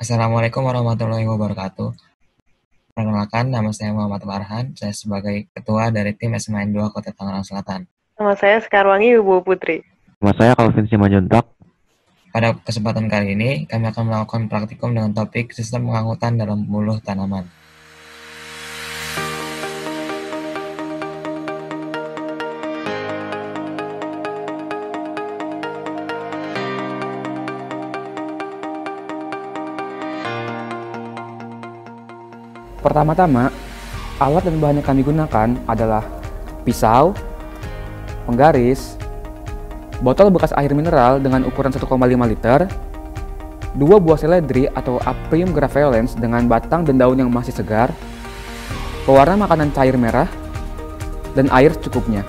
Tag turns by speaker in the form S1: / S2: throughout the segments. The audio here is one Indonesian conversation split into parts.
S1: Assalamualaikum warahmatullahi wabarakatuh. Perkenalkan, nama saya Muhammad Farhan. Saya sebagai ketua dari tim SMA-N2 Kota Tangerang Selatan.
S2: Nama saya Sekarwangi Wibowo Putri.
S3: Nama saya Calvin Simanjuntak.
S1: Pada kesempatan kali ini, kami akan melakukan praktikum dengan topik sistem pengangkutan dalam pembuluh tanaman.
S4: Pertama-tama, alat dan bahan yang kami gunakan adalah pisau, penggaris, botol bekas air mineral dengan ukuran 1,5 liter, 2 buah seledri atau Apium graveolens dengan batang dan daun yang masih segar, pewarna makanan cair merah, dan air secukupnya.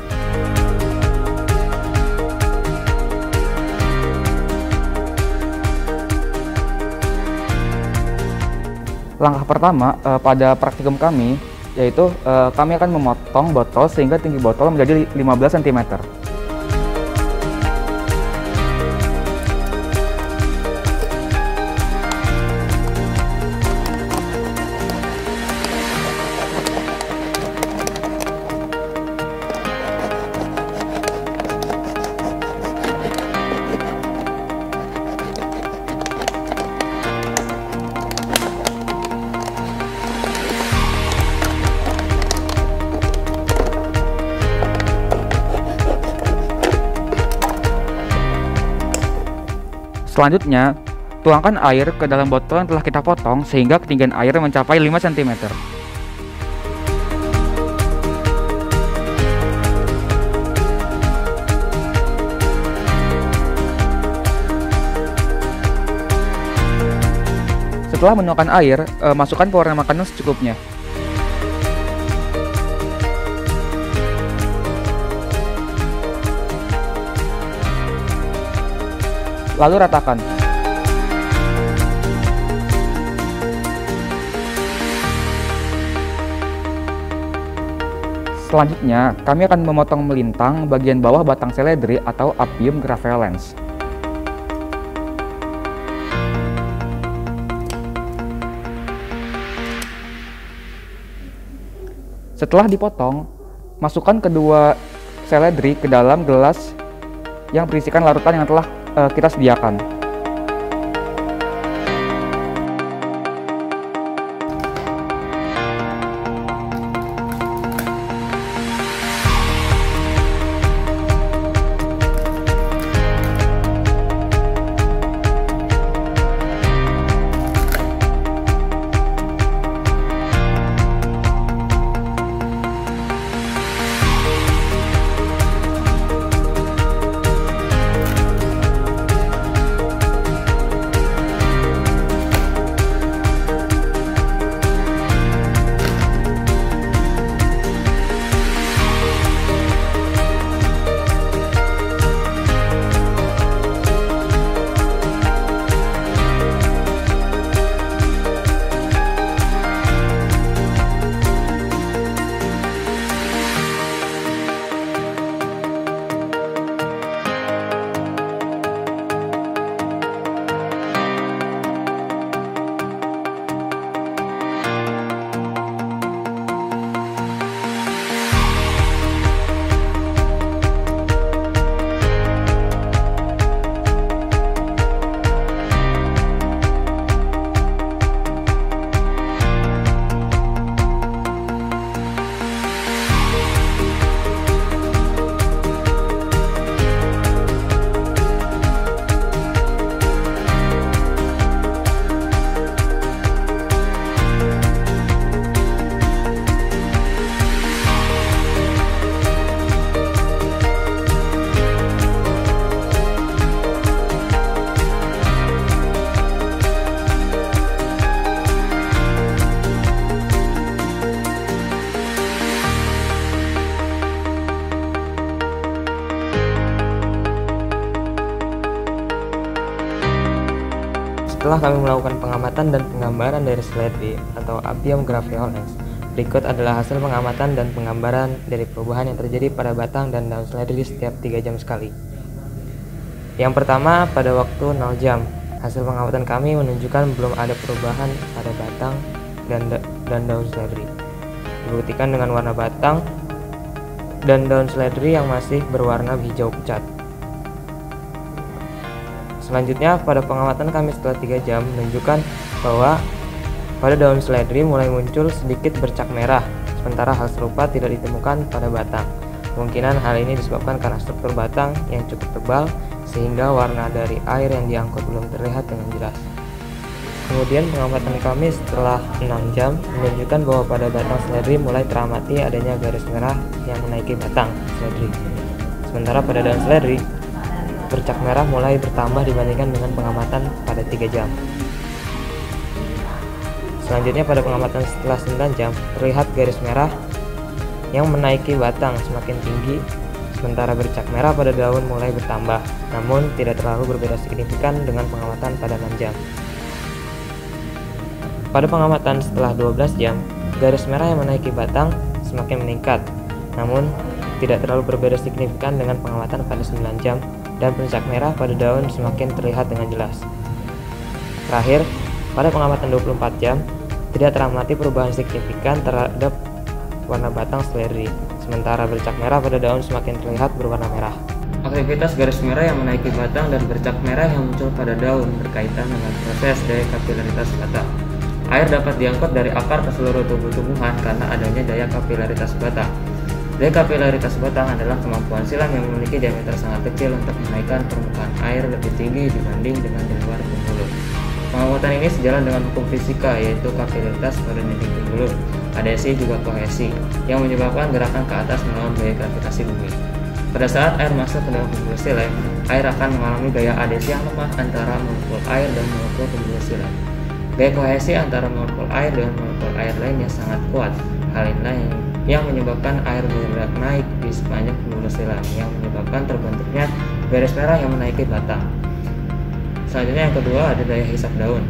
S4: Langkah pertama pada praktikum kami yaitu kami akan memotong botol sehingga tinggi botol menjadi 15 cm. Selanjutnya, tuangkan air ke dalam botol yang telah kita potong sehingga ketinggian air mencapai 5 cm. Setelah menuangkan air, masukkan pewarna makanan secukupnya. Lalu ratakan. Selanjutnya, kami akan memotong melintang bagian bawah batang seledri atau Apium graveolens. Setelah dipotong, masukkan kedua seledri ke dalam gelas yang berisikan larutan yang telah kita sediakan.
S1: Setelah kami melakukan pengamatan dan penggambaran dari seledri atau Apium graveolens, berikut adalah hasil pengamatan dan penggambaran dari perubahan yang terjadi pada batang dan daun seledri setiap 3 jam sekali. Yang pertama, pada waktu 0 jam, Hasil pengamatan kami menunjukkan belum ada perubahan pada batang dan daun seledri. Dibuktikan dengan warna batang dan daun seledri yang masih berwarna hijau pucat. Selanjutnya, pada pengamatan kami setelah 3 jam menunjukkan bahwa pada daun seledri mulai muncul sedikit bercak merah, sementara hal serupa tidak ditemukan pada batang. Kemungkinan hal ini disebabkan karena struktur batang yang cukup tebal sehingga warna dari air yang diangkut belum terlihat dengan jelas. Kemudian pengamatan kami setelah 6 jam menunjukkan bahwa pada batang seledri mulai teramati adanya garis merah yang menaiki batang seledri. Sementara pada daun seledri, bercak merah mulai bertambah dibandingkan dengan pengamatan pada 3 jam. Selanjutnya pada pengamatan setelah 9 jam, terlihat garis merah yang menaiki batang semakin tinggi, sementara bercak merah pada daun mulai bertambah, namun tidak terlalu berbeda signifikan dengan pengamatan pada 6 jam. Pada pengamatan setelah 12 jam, garis merah yang menaiki batang semakin meningkat, namun tidak terlalu berbeda signifikan dengan pengamatan pada 9 jam, dan bercak merah pada daun semakin terlihat dengan jelas. Terakhir, pada pengamatan 24 jam, tidak teramati perubahan signifikan terhadap warna batang seledri, sementara bercak merah pada daun semakin terlihat berwarna merah. Aktivitas garis merah yang menaiki batang dan bercak merah yang muncul pada daun berkaitan dengan proses daya kapilaritas batang. Air dapat diangkut dari akar ke seluruh tubuh tumbuhan karena adanya daya kapilaritas batang. Daya kapilaritas batang adalah kemampuan silam yang memiliki diameter sangat kecil untuk menaikkan permukaan air lebih tinggi dibanding dengan di luar pembuluh. Pengamatan ini sejalan dengan hukum fisika, yaitu kapilaritas pada dinding pembuluh, adhesi juga kohesi, yang menyebabkan gerakan ke atas melawan gaya gravitasi bumi. Pada saat air masuk ke dalam pembuluh silam, air akan mengalami gaya adhesi yang lemah antara molekul air dan molekul pembuluh silam. Gaya kohesi antara molekul air dan molekul air lainnya sangat kuat. Hal ini yang menyebabkan air bergerak naik di sepanjang pembuluh silam, yang menyebabkan terbentuknya garis merah yang menaiki batang. Selanjutnya yang kedua ada daya hisap daun.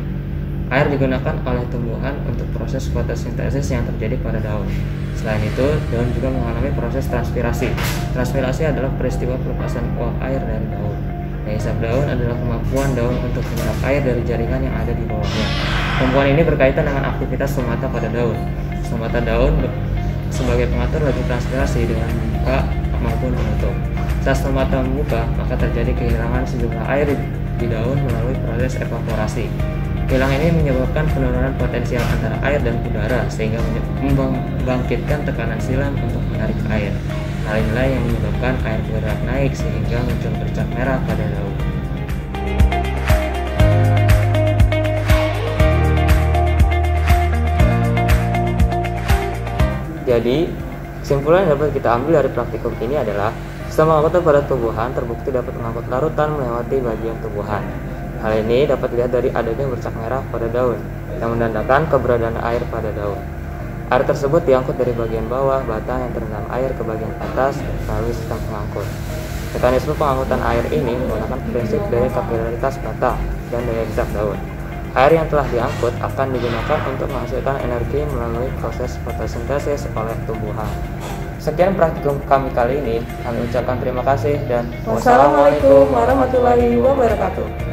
S1: Air digunakan oleh tumbuhan untuk proses fotosintesis yang terjadi pada daun. Selain itu, daun juga mengalami proses transpirasi. Transpirasi adalah peristiwa pelepasan uap air dari daun. Daya hisap daun adalah kemampuan daun untuk menyerap air dari jaringan yang ada di bawahnya. Kemampuan ini berkaitan dengan aktivitas stomata pada daun. Stomata daun sebagai pengatur laju transpirasi dengan membuka maupun menutup. Saat stomata membuka, maka terjadi kehilangan sejumlah air di daun melalui proses evaporasi. Hilang ini menyebabkan penurunan potensial antara air dan udara sehingga membangkitkan tekanan silam untuk menarik air. Hal inilah yang menyebabkan air bergerak naik sehingga muncul bercak merah pada daun. Jadi, kesimpulan yang dapat kita ambil dari praktikum ini adalah sistem pengangkutan pada tumbuhan terbukti dapat mengangkut larutan melewati bagian tumbuhan. Hal ini dapat dilihat dari adanya bercak merah pada daun, yang menandakan keberadaan air pada daun. Air tersebut diangkut dari bagian bawah batang yang terendam air ke bagian atas melalui sistem pengangkut. Mekanisme pengangkutan air ini menggunakan prinsip daya kapilaritas batang dan daya hisap daun. Air yang telah diangkut akan digunakan untuk menghasilkan energi melalui proses fotosintesis oleh tumbuhan. Sekian praktikum kami kali ini. Kami ucapkan terima kasih dan
S2: Wassalamualaikum warahmatullahi wabarakatuh.